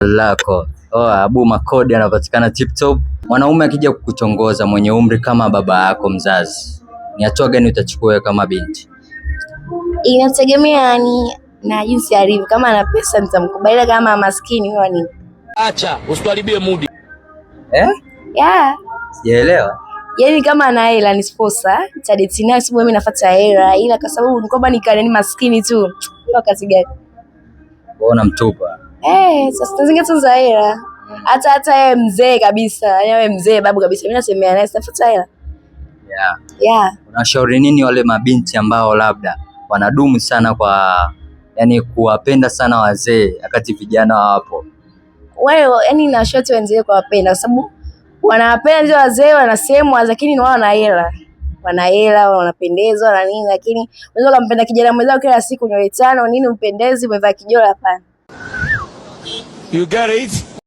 lako. Abu Makodi anapatikana TikTok. Mwanaume akija kukutongoza mwenye umri kama baba yako mzazi, ni hatua gani utachukua kama binti? Inategemea na jinsi alivyo. Kama ana pesa nitamkubali, kama maskini huwa ni acha usituharibie mood. Yeah. Sielewa. Yaani kama ana hela ni sposa, nitadate naye sababu mimi nafuata hela, ila kwa sababu kwamba ni maskini tu, hiyo kazi gani? Unaona mtupa. Sasa tuzingatie tunza hela. Hata yeye mzee kabisa, yaani wewe mzee babu kabisa, mimi nasemea naye tafuta hela. Yeah. Unashauri nini wale mabinti ambao labda wanadumu sana yani kuwapenda sana wazee wakati vijana wapo? Wao yani nashauri wenzao kuwapenda kwa sababu wanawapenda ndio wazee wanasemwa, lakini wao wana hela. Wana hela, wanapendezwa na nini, lakini unaweza kumpenda kijana mwenzao kila siku nywele tano nini, upendezi umevaa kijola hapana. You got it.